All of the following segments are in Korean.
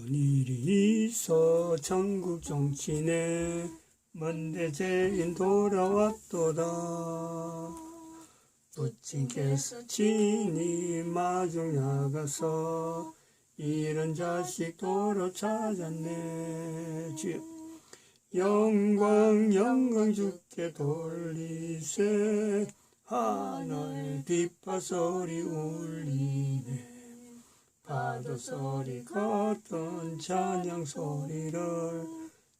일이 있어 전국 정치네 먼데 죄인 돌아왔도다. 부친께서 친히 마중 나가서 이런 자식 도로 찾았네. 주여 영광 주께 돌리세. 하늘 빗바소리 울리네. 파도 소리 같은 찬양 소리를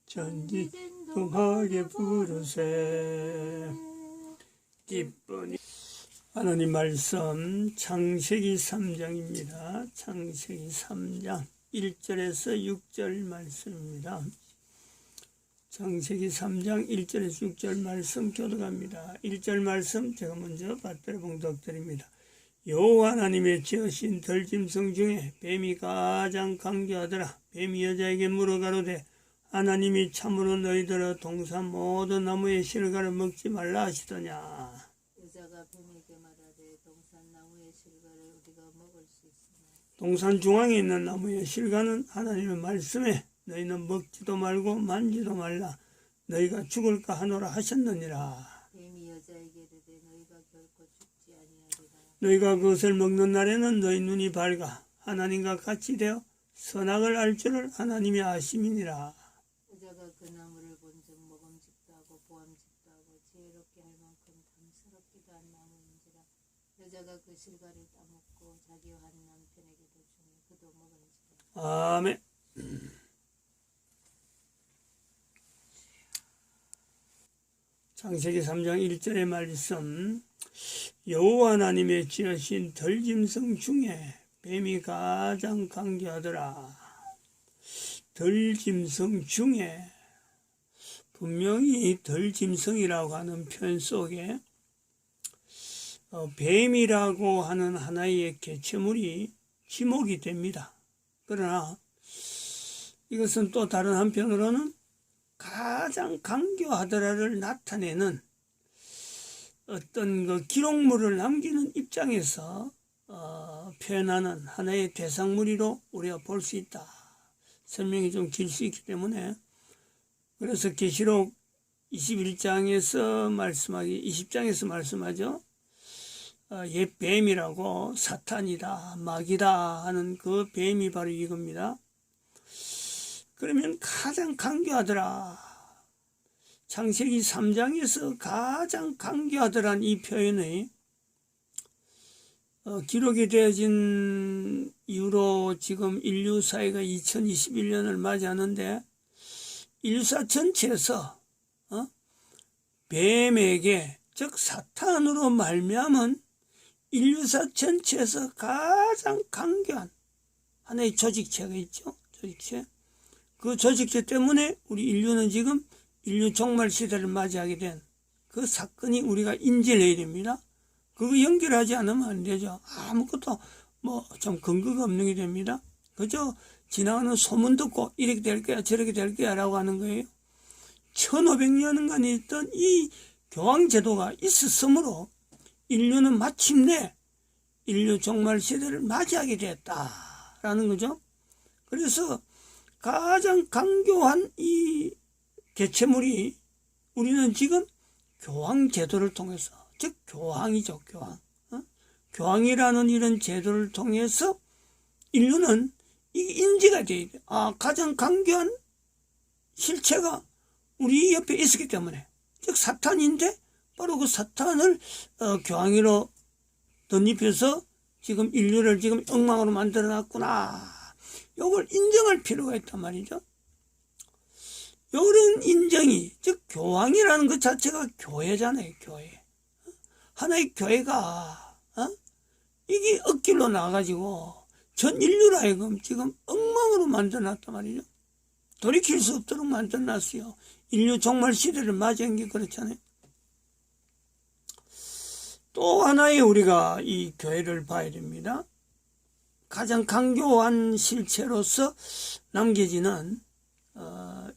전기동하게 부르세. 기쁘니 하나님 말씀 창세기 3장입니다. 창세기 3장 1절에서 6절 말씀입니다. 창세기 3장 1절에서 6절 말씀 교독합니다. 1절 말씀 제가 먼저 받들어 봉독드립니다. 여호와 하나님의 지으신 들짐승 중에 뱀이 가장 강교하더라. 뱀이 여자에게 물어가로되 하나님이 참으로 너희들의 동산 모든 나무의 실과를 먹지 말라 하시더냐. 여자가 뱀에게 말하되 동산 나무의 실과를 우리가 먹을 수 있으나 동산 중앙에 있는 나무의 실과는 하나님의 말씀에 너희는 먹지도 말고 만지도 말라 너희가 죽을까 하노라 하셨느니라. 뱀이 여자에게 이르되 너희가 결코 죽지 아니하리라. 너희가 그것을 먹는 날에는 너희 눈이 밝아 하나님과 같이 되어 선악을 알 줄을 하나님이 아심이니라. 여자가 그 나무를 본즉 먹음직도 하고 보암직도 하고 지혜롭게 할 만큼 탐스럽기도 한 나무인지라. 여자가 그 실과를 따먹고 자기와 한 남편에게도 주니 그도 먹은지라. 아멘. 창세기 3장 1절의 말씀. 여호와 하나님의 지으신 들짐승 중에 뱀이 가장 강교하더라. 들짐승 중에 분명히 들짐승이라고 하는 표현 속에 뱀이라고 하는 하나의 개체물이 지목이 됩니다. 그러나 이것은 또 다른 한편으로는 가장 강교하더라를 나타내는 어떤 그 기록물을 남기는 입장에서 표현하는 하나의 대상물이로 우리가 볼 수 있다. 설명이 좀 길 수 있기 때문에 그래서 계시록 21장에서 말씀하기 20장에서 말씀하죠. 옛 뱀이라고 사탄이다 마귀다 하는 그 뱀이 바로 이겁니다. 그러면 가장 강교하더라. 창세기 3장에서 가장 강교하더란 이 표현이 기록이 되어진 이후로 지금 인류 사회가 2021년을 맞이하는데 인류사 전체에서 뱀에게 즉 사탄으로 말미암은 인류사 전체에서 가장 강교한 하나의 조직체가 있죠. 조직체. 그 조직체 때문에 우리 인류는 지금 인류 종말 시대를 맞이하게 된 그 사건이 우리가 인지를 해야 됩니다. 그거 연결하지 않으면 안 되죠. 아무것도 좀 근거가 없는 게 됩니다. 그저 지나가는 소문 듣고 이렇게 될 거야 저렇게 될 거야 라고 하는 거예요. 1500년간 있던 이 교황제도가 있었으므로 인류는 마침내 인류 종말 시대를 맞이하게 됐다라는 거죠. 그래서 가장 강교한 이 개체물이 우리는 지금 교황 제도를 통해서 즉 교황이죠. 교황이라는 이런 제도를 통해서 인류는 이게 인지가 돼야 돼. 가장 강교한 실체가 우리 옆에 있었기 때문에 즉 사탄인데 바로 그 사탄을 교황으로 덧입혀서 지금 인류를 지금 엉망으로 만들어 놨구나. 이걸 인정할 필요가 있단 말이죠. 이런 인정이 즉 교황이라는 것 자체가 교회잖아요. 교회. 하나의 교회가 이게 억길로 나가지고 전 인류를 하여금 지금 엉망으로 만들어놨단 말이죠. 돌이킬 수 없도록 만들어놨어요. 인류 종말 시대를 맞이한 게 그렇잖아요. 또 하나의 우리가 이 교회를 봐야 됩니다. 가장 강교한 실체로서 남겨지는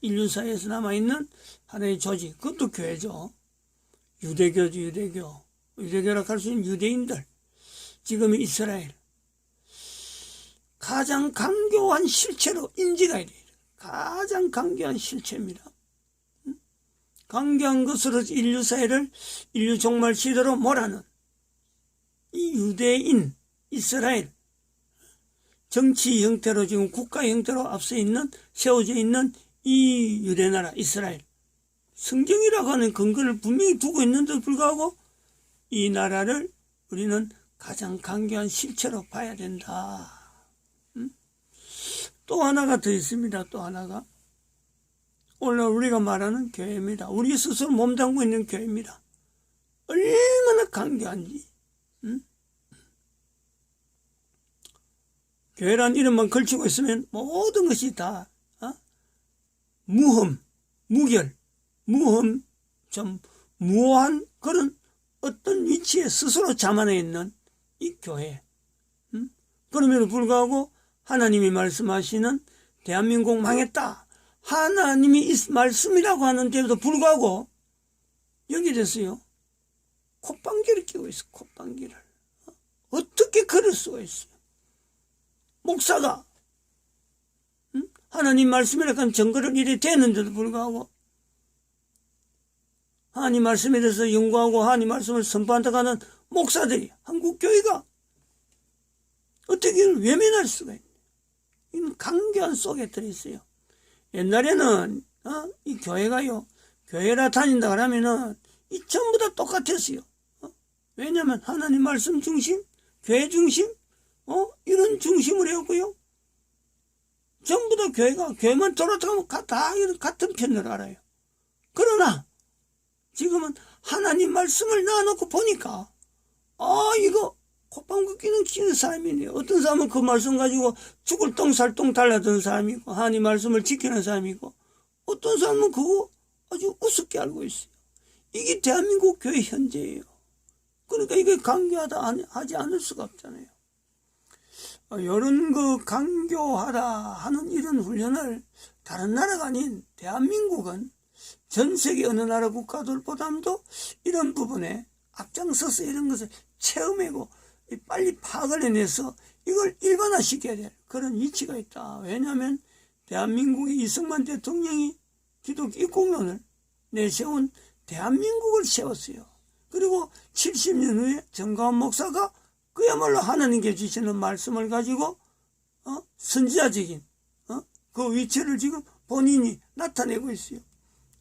인류사회에서 남아있는 하나의 조직, 그것도 교회죠. 유대교죠. 유대교라고 할 수 있는 유대인들, 지금의 이스라엘. 가장 강교한 실체로 인지가 돼요. 가장 강교한 실체입니다. 강교한 것으로 인류 사회를 인류 종말 시대로 몰아넣은 이 유대인, 이스라엘, 정치 형태로 지금 국가 형태로 앞서 있는, 세워져 있는 이 유대나라 이스라엘. 성경이라고 하는 근거를 분명히 두고 있는데도 불구하고 이 나라를 우리는 가장 강교한 실체로 봐야 된다. 또 하나가 더 있습니다. 또 하나가. 오늘 우리가 말하는 교회입니다. 우리 스스로 몸담고 있는 교회입니다. 얼마나 강교한지. 교회란 이름만 걸치고 있으면 모든 것이 다 무흠, 무결, 무흠, 좀 무한 그런 어떤 위치에 스스로 자만해 있는 이 교회. 그럼에도 불구하고 하나님이 말씀하시는 대한민국 망했다. 하나님이 말씀이라고 하는데도 불구하고 여기 됐어요. 콧방귀를 끼고 있어. 콧방귀를. 어떻게 그럴 수가 있어요. 목사가 하나님 말씀이라고 증거를 이래 되는데도 불구하고 하나님 말씀에 대해서 연구하고 하나님 말씀을 선포한다고 하는 목사들이 한국교회가 어떻게 외면할 수가 있냐. 이는 강교한 속에 들어있어요. 옛날에는 이 교회가요, 교회라 다닌다 그러면은 이 전부 다 똑같았어요. 왜냐면 하나님 말씀 중심, 교회 중심, 이런 중심으로 했고요. 전부 다 교회만 돌아가면 다 이런 같은 편을 알아요. 그러나 지금은 하나님 말씀을 놔놓고 보니까 이거 콧방귀 끼는 사람이네요. 어떤 사람은 그 말씀 가지고 죽을 똥 살 똥 달라드는 사람이고 하나님 말씀을 지키는 사람이고 어떤 사람은 그거 아주 우습게 알고 있어요. 이게 대한민국 교회 현재예요. 그러니까 이게 강교하다 하지 않을 수가 없잖아요. 이런 강교하다 하는 이런 훈련을 다른 나라가 아닌 대한민국은 전 세계 어느 나라 국가들보다도 이런 부분에 앞장서서 이런 것을 체험하고 빨리 파악을 해내서 이걸 일반화시켜야 될 그런 이치가 있다. 왜냐하면 대한민국의 이승만 대통령이 기독교 입국론을 내세운 대한민국을 세웠어요. 그리고 70년 후에 정가원 목사가 그야말로 하나님께 주시는 말씀을 가지고 선지자적인 그 위치를 지금 본인이 나타내고 있어요.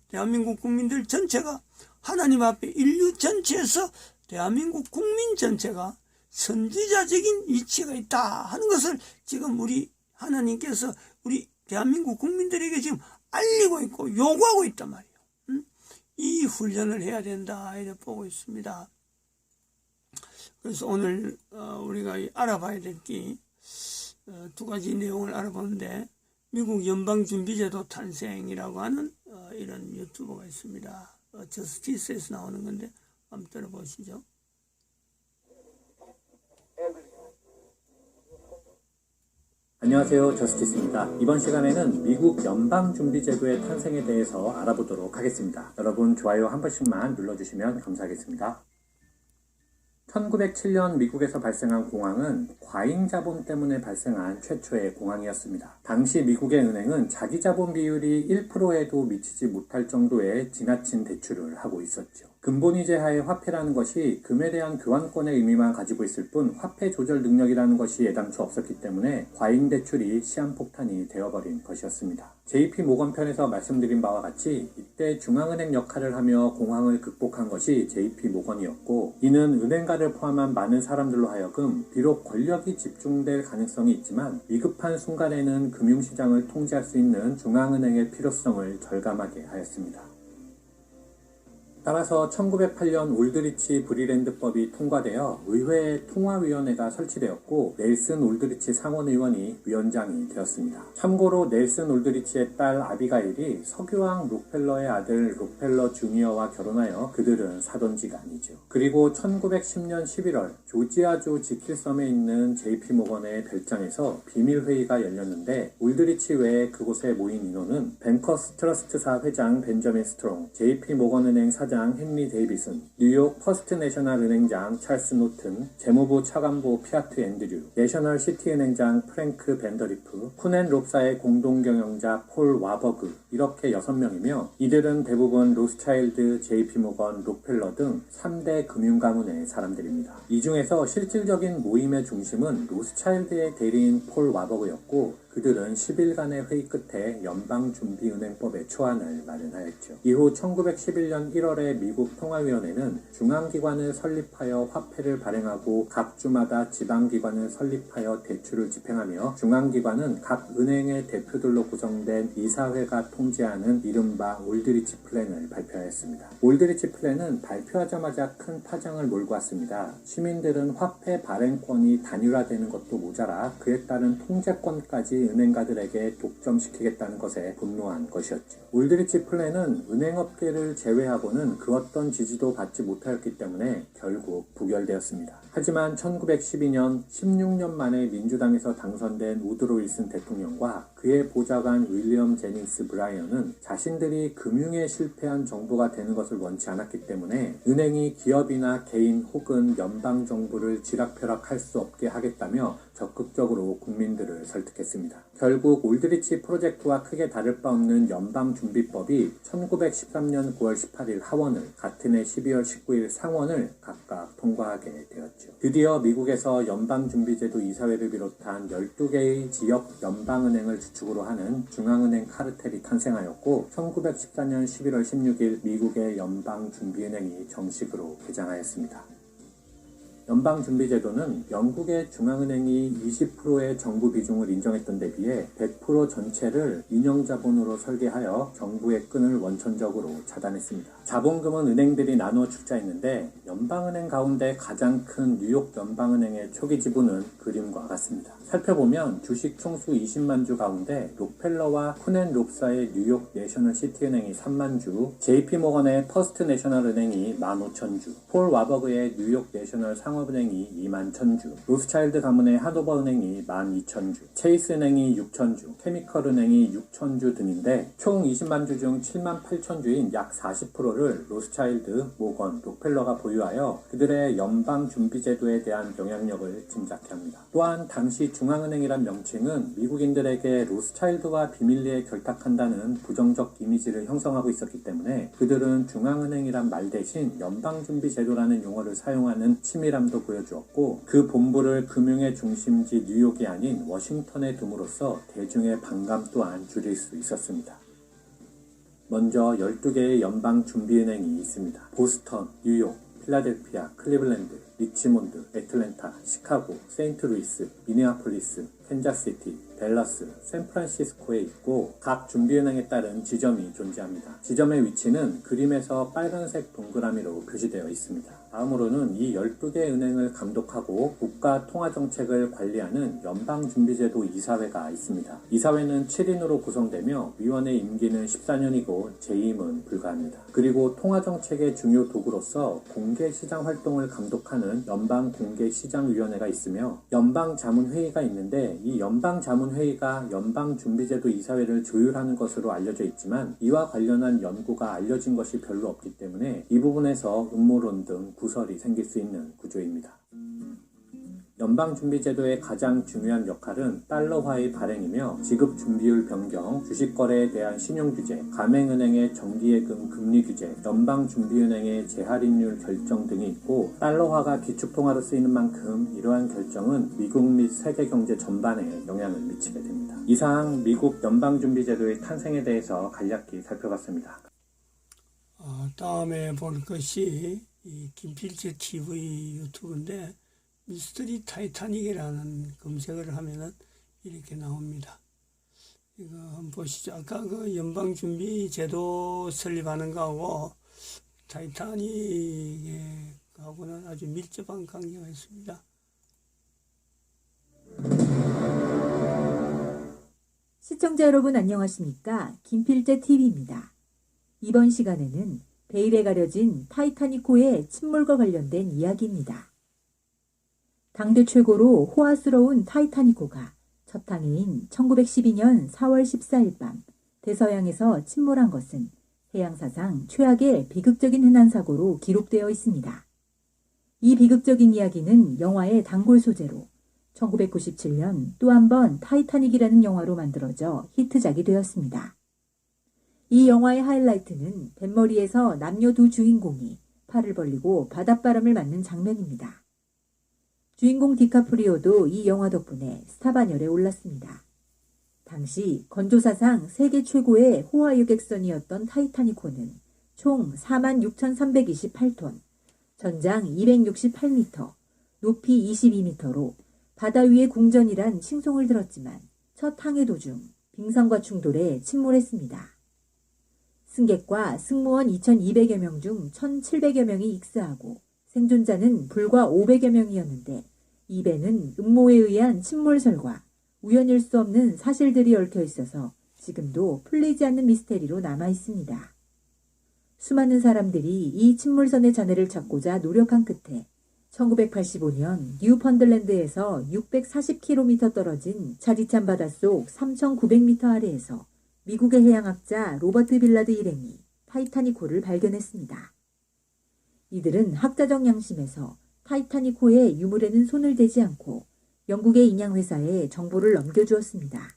대한민국 국민들 전체가 하나님 앞에 인류 전체에서 대한민국 국민 전체가 선지자적인 위치가 있다 하는 것을 지금 우리 하나님께서 우리 대한민국 국민들에게 지금 알리고 있고 요구하고 있단 말이에요. 이 훈련을 해야 된다 이렇게 보고 있습니다. 그래서 오늘 우리가 알아봐야 될 게 두 가지 내용을 알아보는데 미국 연방준비제도 탄생이라고 하는 이런 유튜버가 있습니다. 저스티스에서 나오는 건데 한번 들어보시죠. 안녕하세요. 저스티스입니다. 이번 시간에는 미국 연방준비제도의 탄생에 대해서 알아보도록 하겠습니다. 여러분 좋아요 한 번씩만 눌러주시면 감사하겠습니다. 1907년 미국에서 발생한 공황은 과잉자본 때문에 발생한 최초의 공황이었습니다. 당시 미국의 은행은 자기자본 비율이 1%에도 미치지 못할 정도의 지나친 대출을 하고 있었죠. 근본위제하의 화폐라는 것이 금에 대한 교환권의 의미만 가지고 있을 뿐 화폐 조절 능력이라는 것이 애당초 없었기 때문에 과잉대출이 시한폭탄이 되어버린 것이었습니다. JP 모건 편에서 말씀드린 바와 같이 이때 중앙은행 역할을 하며 공황을 극복한 것이 JP 모건이었고, 이는 은행가를 포함한 많은 사람들로 하여금 비록 권력이 집중될 가능성이 있지만 위급한 순간에는 금융시장을 통제할 수 있는 중앙은행의 필요성을 절감하게 하였습니다. 따라서 1908년 올드리치 브리랜드법이 통과되어 의회 통화위원회가 설치되었고 넬슨 올드리치 상원의원이 위원장이 되었습니다. 참고로 넬슨 올드리치의 딸 아비가일이 석유왕 록펠러의 아들 록펠러 주니어와 결혼하여 그들은 사돈지가 아니죠. 그리고 1910년 11월 조지아주 지킬섬에 있는 JP 모건의 별장에서 비밀회의가 열렸는데 올드리치 외에 그곳에 모인 인원은 뱅커스 트러스트사 회장 벤저민 스트롱, JP 모건은행 사장 사장 헨리 데이비슨, 뉴욕 퍼스트 내셔널 은행장 찰스 노튼, 재무부 차관보 피아트 앤드류, 내셔널 시티 은행장 프랭크 벤더리프, 쿤앤 롭사의 공동경영자 폴 와버그, 이렇게 6명이며 이들은 대부분 로스차일드, JP모건, 록펠러 등 3대 금융가문의 사람들입니다. 이 중에서 실질적인 모임의 중심은 로스차일드의 대리인 폴 와버그였고 그들은 10일간의 회의 끝에 연방준비은행법의 초안을 마련하였죠. 이후 1911년 1월에 미국 통화위원회는 중앙기관을 설립하여 화폐를 발행하고 각 주마다 지방기관을 설립하여 대출을 집행하며 중앙기관은 각 은행의 대표들로 구성된 이사회가 통제하는 이른바 올드리치 플랜을 발표하였습니다. 올드리치 플랜은 발표하자마자 큰 파장을 몰고 왔습니다. 시민들은 화폐 발행권이 단일화되는 것도 모자라 그에 따른 통제권까지 은행가들에게 독점시키겠다는 것에 분노한 것이었죠. 올드리치 플랜은 은행업계를 제외하고는 그 어떤 지지도 받지 못하였기 때문에 결국 부결되었습니다. 하지만 1912년 16년 만에 민주당에서 당선된 우드로 윌슨 대통령과 그의 보좌관 윌리엄 제닝스 브라이언은 자신들이 금융에 실패한 정부가 되는 것을 원치 않았기 때문에 은행이 기업이나 개인 혹은 연방정부를 쥐락펴락할 수 없게 하겠다며 적극적으로 국민들을 설득했습니다. 결국 올드리치 프로젝트와 크게 다를 바 없는 연방준비법이 1913년 9월 18일 하원을, 같은 해 12월 19일 상원을 각각 통과하게 되었죠. 드디어 미국에서 연방준비제도 이사회를 비롯한 12개의 지역 연방은행을 주축으로 하는 중앙은행 카르텔이 탄생하였고 1914년 11월 16일 미국의 연방준비은행이 정식으로 개장하였습니다. 연방준비제도는 영국의 중앙은행이 20%의 정부 비중을 인정했던 데 비해 100% 전체를 인형자본으로 설계하여 정부의 끈을 원천적으로 차단했습니다. 자본금은 은행들이 나누어 출자했는데 연방은행 가운데 가장 큰 뉴욕 연방은행의 초기 지분은 그림과 같습니다. 살펴보면 주식 총수 20만 주 가운데 록펠러와 쿤앤 롭사의 뉴욕 내셔널 시티은행이 3만 주, JP모건의 퍼스트 내셔널 은행이 15,000주, 폴 와버그의 뉴욕 내셔널 상업은행이 2만 1,000주, 로스차일드 가문의 하도버 은행이 12,000주, 체이스 은행이 6,000주, 케미컬 은행이 6,000주 등인데 총 20만 주 중 7만 8,000주인 약 40%를 로스차일드, 모건, 록펠러가 보유하여 그들의 연방준비제도에 대한 영향력을 짐작케 합니다. 또한 당시 중앙은행이란 명칭은 미국인들에게 로스차일드와 비밀리에 결탁한다는 부정적 이미지를 형성하고 있었기 때문에 그들은 중앙은행이란 말 대신 연방준비제도라는 용어를 사용하는 치밀함도 보여주었고 그 본부를 금융의 중심지 뉴욕이 아닌 워싱턴에 둠으로써 대중의 반감 또한 줄일 수 있었습니다. 먼저 12개의 연방준비은행이 있습니다. 보스턴, 뉴욕, 필라델피아, 클리블랜드, 리치몬드, 애틀랜타, 시카고, 세인트루이스, 미네아폴리스, 캔자스시티, 댈러스, 샌프란시스코에 있고 각 준비은행에 따른 지점이 존재합니다. 지점의 위치는 그림에서 빨간색 동그라미로 표시되어 있습니다. 다음으로는 이 12개 은행을 감독하고 국가 통화정책을 관리하는 연방준비제도 이사회가 있습니다. 이사회는 7인으로 구성되며 위원의 임기는 14년이고 재임은 불가합니다. 그리고 통화정책의 중요 도구로서 공개시장 활동을 감독하는 연방공개시장위원회가 있으며 연방자문회의가 있는데 이 연방자문회의가 연방준비제도 이사회를 조율하는 것으로 알려져 있지만 이와 관련한 연구가 알려진 것이 별로 없기 때문에 이 부분에서 음모론 등 구설이 생길 수 있는 구조입니다. 연방준비제도의 가장 중요한 역할은 달러화의 발행이며 지급준비율 변경, 주식거래에 대한 신용규제, 가맹은행의 정기예금 금리 규제, 연방준비은행의 재할인율 결정 등이 있고 달러화가 기축통화로 쓰이는 만큼 이러한 결정은 미국 및 세계 경제 전반에 영향을 미치게 됩니다. 이상 미국 연방준비제도의 탄생에 대해서 간략히 살펴봤습니다. 다음에 볼 것이 이 김필재 TV 유튜브인데 미스터리 타이타닉이라는 검색을 하면은 이렇게 나옵니다. 이거 한번 보시죠. 아까 그 연방준비제도 설립하는 거하고 타이타닉하고는 아주 밀접한 관계가 있습니다. 시청자 여러분 안녕하십니까? 김필재 TV입니다. 이번 시간에는 베일에 가려진 타이타닉호의 침몰과 관련된 이야기입니다. 당대 최고로 호화스러운 타이타닉호가 첫 항해인 1912년 4월 14일 밤 대서양에서 침몰한 것은 해양사상 최악의 비극적인 해난사고로 기록되어 있습니다. 이 비극적인 이야기는 영화의 단골 소재로 1997년 또 한 번 타이타닉이라는 영화로 만들어져 히트작이 되었습니다. 이 영화의 하이라이트는 뱃머리에서 남녀 두 주인공이 팔을 벌리고 바닷바람을 맞는 장면입니다. 주인공 디카프리오도 이 영화 덕분에 스타 반열에 올랐습니다. 당시 건조사상 세계 최고의 호화 여객선이었던 타이타닉호는 총 46,328톤, 전장 268m, 높이 22m로 바다 위의 궁전이란 칭송을 들었지만 첫 항해 도중 빙산과 충돌해 침몰했습니다. 승객과 승무원 2,200여 명 중 1,700여 명이 익사하고 생존자는 불과 500여 명이었는데 이 배는 음모에 의한 침몰설과 우연일 수 없는 사실들이 얽혀 있어서 지금도 풀리지 않는 미스테리로 남아 있습니다. 수많은 사람들이 이 침몰선의 잔해를 찾고자 노력한 끝에 1985년 뉴펀들랜드에서 640km 떨어진 차디찬 바닷속 3,900m 아래에서 미국의 해양학자 로버트 빌라드 일행이 타이타닉호를 발견했습니다. 이들은 학자적 양심에서 타이타닉호의 유물에는 손을 대지 않고 영국의 인양회사에 정보를 넘겨주었습니다.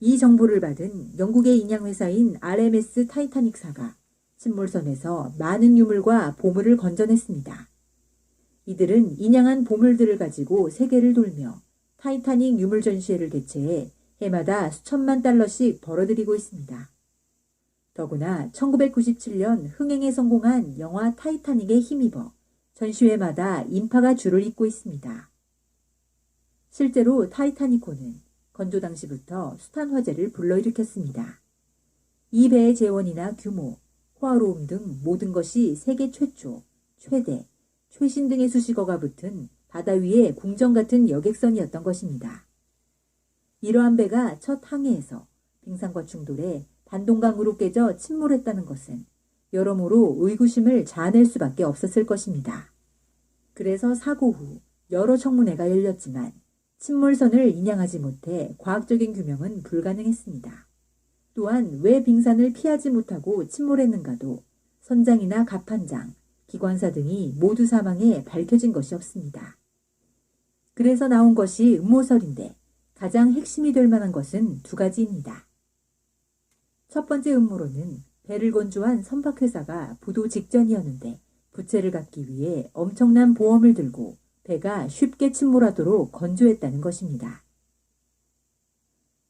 이 정보를 받은 영국의 인양회사인 RMS 타이타닉사가 침몰선에서 많은 유물과 보물을 건져냈습니다. 이들은 인양한 보물들을 가지고 세계를 돌며 타이타닉 유물 전시회를 개최해 해마다 수천만 달러씩 벌어들이고 있습니다. 더구나 1997년 흥행에 성공한 영화 타이타닉에 힘입어 전시회마다 인파가 줄을 잇고 있습니다. 실제로 타이타닉호는 건조 당시부터 숱한 화제를 불러일으켰습니다. 이 배의 재원이나 규모, 호화로움 등 모든 것이 세계 최초, 최대, 최신 등의 수식어가 붙은 바다 위의 궁전 같은 여객선이었던 것입니다. 이러한 배가 첫 항해에서 빙산과 충돌해 반동강으로 깨져 침몰했다는 것은 여러모로 의구심을 자아낼 수밖에 없었을 것입니다. 그래서 사고 후 여러 청문회가 열렸지만 침몰선을 인양하지 못해 과학적인 규명은 불가능했습니다. 또한 왜 빙산을 피하지 못하고 침몰했는가도 선장이나 갑판장, 기관사 등이 모두 사망해 밝혀진 것이 없습니다. 그래서 나온 것이 음모설인데 가장 핵심이 될 만한 것은 두 가지입니다. 첫 번째 음모론은 배를 건조한 선박회사가 부도 직전이었는데 부채를 갚기 위해 엄청난 보험을 들고 배가 쉽게 침몰하도록 건조했다는 것입니다.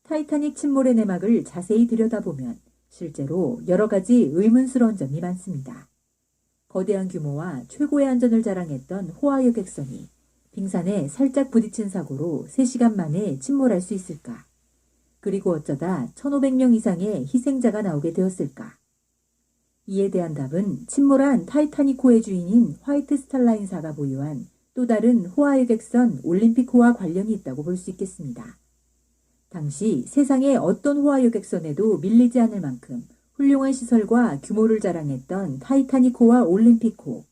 타이타닉 침몰의 내막을 자세히 들여다보면 실제로 여러 가지 의문스러운 점이 많습니다. 거대한 규모와 최고의 안전을 자랑했던 호화 여객선이 빙산에 살짝 부딪힌 사고로 3시간 만에 침몰할 수 있을까? 그리고 어쩌다 1,500명 이상의 희생자가 나오게 되었을까? 이에 대한 답은 침몰한 타이타닉호의 주인인 화이트 스타라인사가 보유한 또 다른 호화 여객선 올림픽호와 관련이 있다고 볼 수 있겠습니다. 당시 세상의 어떤 호화 여객선에도 밀리지 않을 만큼 훌륭한 시설과 규모를 자랑했던 타이타닉호와 올림픽호.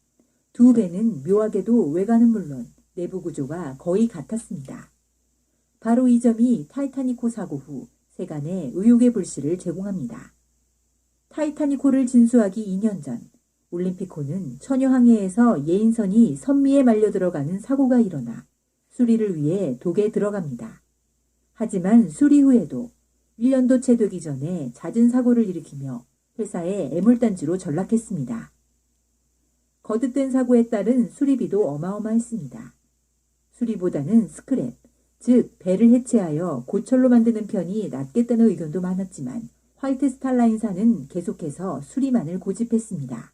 두 배는 묘하게도 외관은 물론 내부 구조가 거의 같았습니다. 바로 이 점이 타이타닉호 사고 후 세간에 의혹의 불씨를 제공합니다. 타이타닉호를 진수하기 2년 전 올림픽호는 처녀 항해에서 예인선이 선미에 말려 들어가는 사고가 일어나 수리를 위해 독에 들어갑니다. 하지만 수리 후에도 1년도 채 되기 전에 잦은 사고를 일으키며 회사의 애물단지로 전락했습니다. 거듭된 사고에 따른 수리비도 어마어마했습니다. 수리보다는 스크랩, 즉 배를 해체하여 고철로 만드는 편이 낫겠다는 의견도 많았지만 화이트 스타라인사는 계속해서 수리만을 고집했습니다.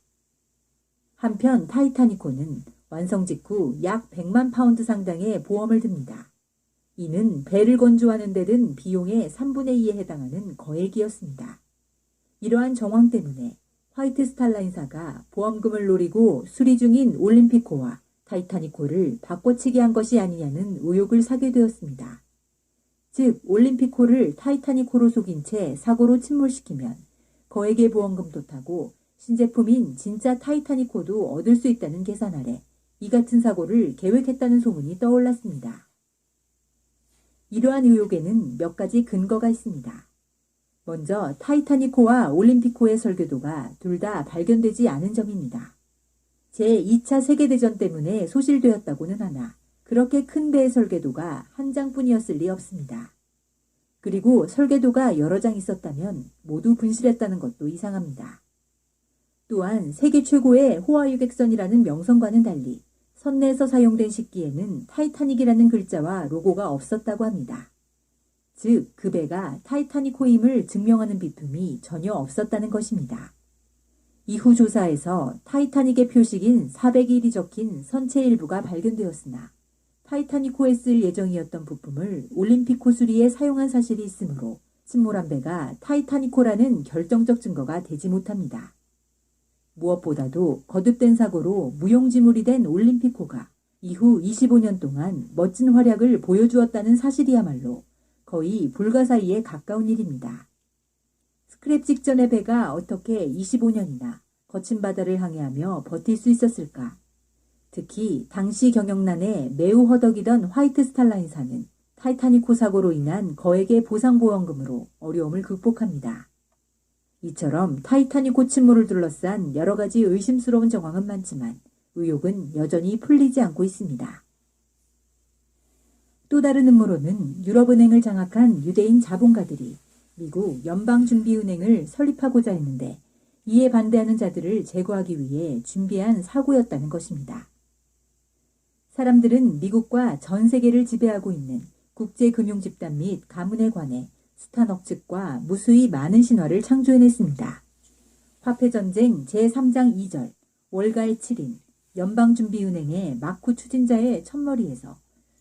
한편 타이타닉호는 완성 직후 약 100만 파운드 상당의 보험을 듭니다. 이는 배를 건조하는 데 든 비용의 3분의 2에 해당하는 거액이었습니다. 이러한 정황 때문에 화이트 스타라인사가 보험금을 노리고 수리 중인 올림픽호와 타이타닉호를 바꿔치기 한 것이 아니냐는 의혹을 사게 되었습니다. 즉 올림픽호를 타이타닉호로 속인 채 사고로 침몰시키면 거액의 보험금도 타고 신제품인 진짜 타이타닉호도 얻을 수 있다는 계산 아래 이 같은 사고를 계획했다는 소문이 떠올랐습니다. 이러한 의혹에는 몇 가지 근거가 있습니다. 먼저 타이타닉호와 올림픽호의 설계도가 둘 다 발견되지 않은 점입니다. 제2차 세계대전 때문에 소실되었다고는 하나 그렇게 큰 배의 설계도가 한 장뿐이었을 리 없습니다. 그리고 설계도가 여러 장 있었다면 모두 분실했다는 것도 이상합니다. 또한 세계 최고의 호화유객선이라는 명성과는 달리 선내에서 사용된 식기에는 타이타닉이라는 글자와 로고가 없었다고 합니다. 즉, 그 배가 타이타닉호임을 증명하는 비품이 전혀 없었다는 것입니다. 이후 조사에서 타이타닉의 표식인 401이 적힌 선체 일부가 발견되었으나 타이타닉호에 쓸 예정이었던 부품을 올림픽호 수리에 사용한 사실이 있으므로 침몰한 배가 타이타닉호라는 결정적 증거가 되지 못합니다. 무엇보다도 거듭된 사고로 무용지물이 된 올림픽호가 이후 25년 동안 멋진 활약을 보여주었다는 사실이야말로 거의 불가사의에 가까운 일입니다. 스크랩 직전의 배가 어떻게 25년이나 거친 바다를 항해하며 버틸 수 있었을까? 특히 당시 경영난에 매우 허덕이던 화이트 스탈라인사는 타이타닉호 사고로 인한 거액의 보상보험금으로 어려움을 극복합니다. 이처럼 타이타닉호 침몰을 둘러싼 여러 가지 의심스러운 정황은 많지만 의혹은 여전히 풀리지 않고 있습니다. 또 다른 음모론은 유럽은행을 장악한 유대인 자본가들이 미국 연방준비은행을 설립하고자 했는데 이에 반대하는 자들을 제거하기 위해 준비한 사고였다는 것입니다. 사람들은 미국과 전 세계를 지배하고 있는 국제금융집단 및 가문에 관해 스탄억 측과 무수히 많은 신화를 창조해냈습니다. 화폐전쟁 제3장 2절, 월가의 7인, 연방준비은행의 마쿠 추진자의 첫머리에서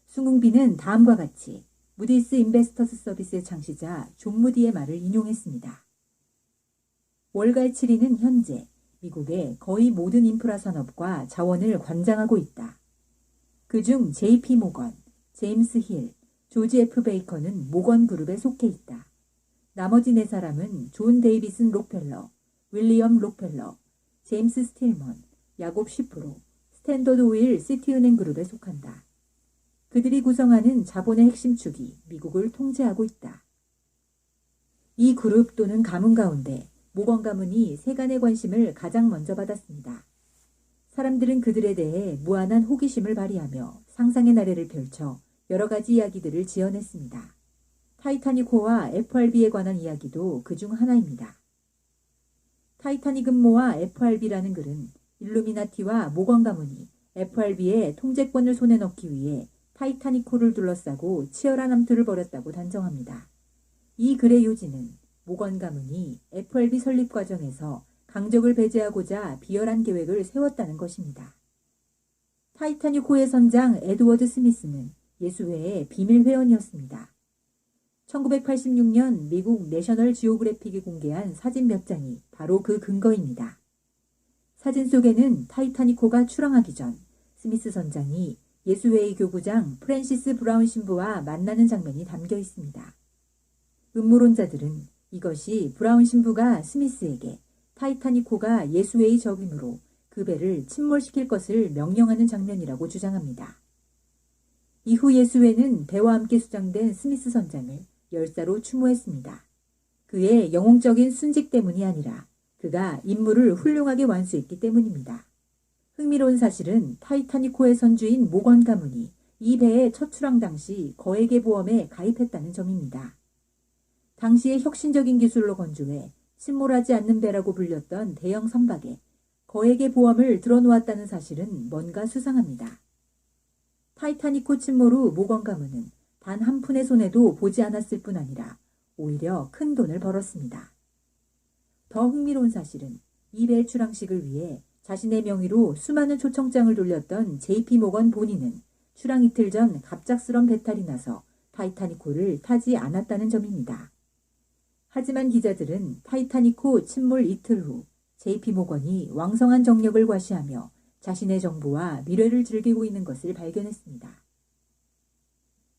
숭웅비는 다음과 같이 무디스 인베스터스 서비스의 창시자 존 무디의 말을 인용했습니다. 월가의 7인은 현재 미국의 거의 모든 인프라 산업과 자원을 관장하고 있다. 그중 JP 모건, 제임스 힐, 조지 F 베이커는 모건 그룹에 속해 있다. 나머지 네 사람은 존 데이비슨 록펠러, 윌리엄 록펠러, 제임스 스틸먼, 야곱 쉬프로, 스탠더드 오일 시티은행 그룹에 속한다. 그들이 구성하는 자본의 핵심 축이 미국을 통제하고 있다. 이 그룹 또는 가문 가운데 모건 가문이 세간의 관심을 가장 먼저 받았습니다. 사람들은 그들에 대해 무한한 호기심을 발휘하며 상상의 나래를 펼쳐 여러 가지 이야기들을 지어냈습니다. 타이타닉호와 FRB에 관한 이야기도 그중 하나입니다. 타이타닉 음모와 FRB라는 글은 일루미나티와 모건 가문이 FRB의 통제권을 손에 넣기 위해 타이타닉호를 둘러싸고 치열한 함투를 벌였다고 단정합니다. 이 글의 요지는 모건 가문이 FRB 설립 과정에서 강적을 배제하고자 비열한 계획을 세웠다는 것입니다. 타이타닉호의 선장 에드워드 스미스는 예수회의 비밀 회원이었습니다. 1986년 미국 내셔널 지오그래픽이 공개한 사진 몇 장이 바로 그 근거입니다. 사진 속에는 타이타닉호가 출항하기 전 스미스 선장이 예수회의 교구장 프랜시스 브라운 신부와 만나는 장면이 담겨 있습니다. 음모론자들은 이것이 브라운 신부가 스미스에게 타이타닉호가 예수회의 적임으로 그 배를 침몰시킬 것을 명령하는 장면이라고 주장합니다. 이후 예수회는 배와 함께 수장된 스미스 선장을 열사로 추모했습니다. 그의 영웅적인 순직 때문이 아니라 그가 임무를 훌륭하게 완수했기 때문입니다. 흥미로운 사실은 타이타닉호의 선주인 모건 가문이 이 배의 첫 출항 당시 거액의 보험에 가입했다는 점입니다. 당시의 혁신적인 기술로 건조해 침몰하지 않는 배라고 불렸던 대형 선박에 거액의 보험을 들어놓았다는 사실은 뭔가 수상합니다. 타이타닉호 침몰 후 모건 가문은 단 한 푼의 손해도 보지 않았을 뿐 아니라 오히려 큰 돈을 벌었습니다. 더 흥미로운 사실은 이 배의 출항식을 위해 자신의 명의로 수많은 초청장을 돌렸던 JP 모건 본인은 출항 이틀 전 갑작스런 배탈이 나서 타이타닉호를 타지 않았다는 점입니다. 하지만 기자들은 타이타닉호 침몰 이틀 후 JP 모건이 왕성한 정력을 과시하며 자신의 정보와 미래를 즐기고 있는 것을 발견했습니다.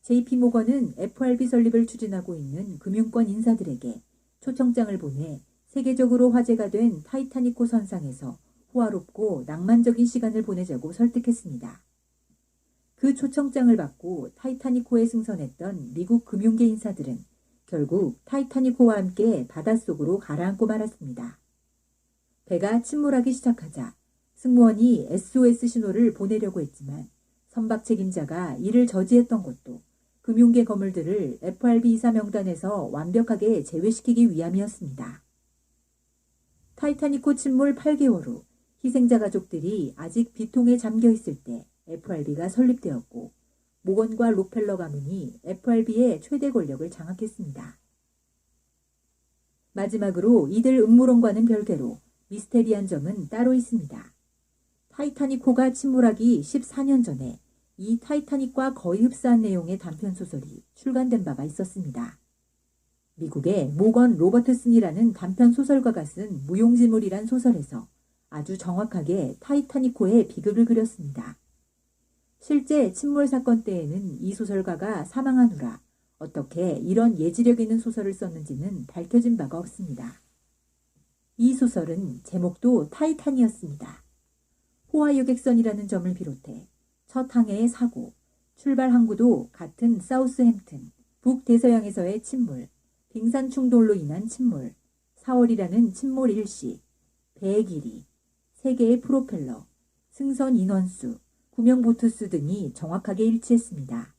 JP 모건은 FRB 설립을 추진하고 있는 금융권 인사들에게 초청장을 보내 세계적으로 화제가 된 타이타닉호 선상에서 호화롭고 낭만적인 시간을 보내자고 설득했습니다. 그 초청장을 받고 타이타닉호에 승선했던 미국 금융계 인사들은 결국 타이타닉호와 함께 바닷속으로 가라앉고 말았습니다. 배가 침몰하기 시작하자 승무원이 SOS 신호를 보내려고 했지만 선박 책임자가 이를 저지했던 것도 금융계 거물들을 FRB 이사 명단에서 완벽하게 제외시키기 위함이었습니다. 타이타닉호 침몰 8개월 후 희생자 가족들이 아직 비통에 잠겨 있을 때 FRB가 설립되었고 모건과 록펠러 가문이 FRB의 최대 권력을 장악했습니다. 마지막으로 이들 음모론과는 별개로 미스테리한 점은 따로 있습니다. 타이타닉호가 침몰하기 14년 전에 이 타이타닉과 거의 흡사한 내용의 단편소설이 출간된 바가 있었습니다. 미국의 모건 로버트슨이라는 단편소설가가 쓴 무용지물이란 소설에서 아주 정확하게 타이타닉호의 비극을 그렸습니다. 실제 침몰 사건 때에는 이 소설가가 사망한 후라 어떻게 이런 예지력 있는 소설을 썼는지는 밝혀진 바가 없습니다. 이 소설은 제목도 타이탄이었습니다. 호화 여객선이라는 점을 비롯해 첫 항해의 사고, 출발 항구도 같은 사우스햄튼, 북대서양에서의 침몰, 빙산 충돌로 인한 침몰, 4월이라는 침몰 일시, 배의 길이, 세개의 프로펠러, 승선 인원수, 구명 보트수 등이 정확하게 일치했습니다.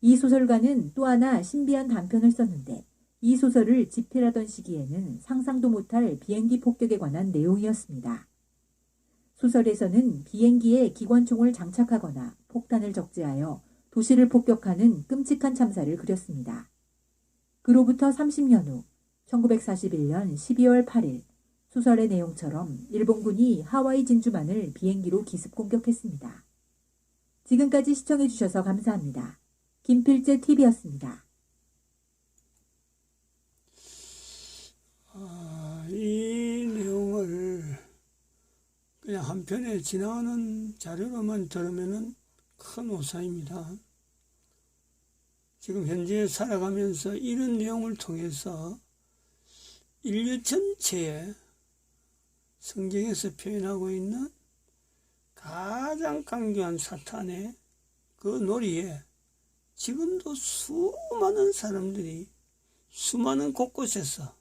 이 소설가는 또 하나 신비한 단편을 썼는데 이 소설을 집필하던 시기에는 상상도 못할 비행기 폭격에 관한 내용이었습니다. 소설에서는 비행기에 기관총을 장착하거나 폭탄을 적재하여 도시를 폭격하는 끔찍한 참사를 그렸습니다. 그로부터 30년 후 1941년 12월 8일 소설의 내용처럼 일본군이 하와이 진주만을 비행기로 기습 공격했습니다. 지금까지 시청해주셔서 감사합니다. 김필재 TV였습니다. 이 내용을 그냥 한편에 지나가는 자료로만 들으면 큰 오산입니다. 지금 현재 살아가면서 이런 내용을 통해서 인류 전체에 성경에서 표현하고 있는 가장 강교한 사탄의 그 놀이에 지금도 수많은 사람들이 수많은 곳곳에서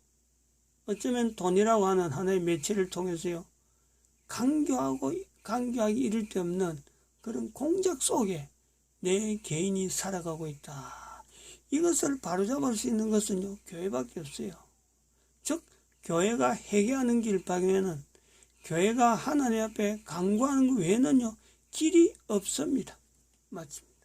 어쩌면 돈이라고 하는 하나의 매체를 통해서요 강교하기 이를 데 없는 그런 공작 속에 내 개인이 살아가고 있다. 이것을 바로잡을 수 있는 것은요 교회밖에 없어요. 즉 교회가 회개하는 길 밖에는 교회가 하나님 앞에 간구하는 것 외에는요 길이 없습니다. 마칩니다.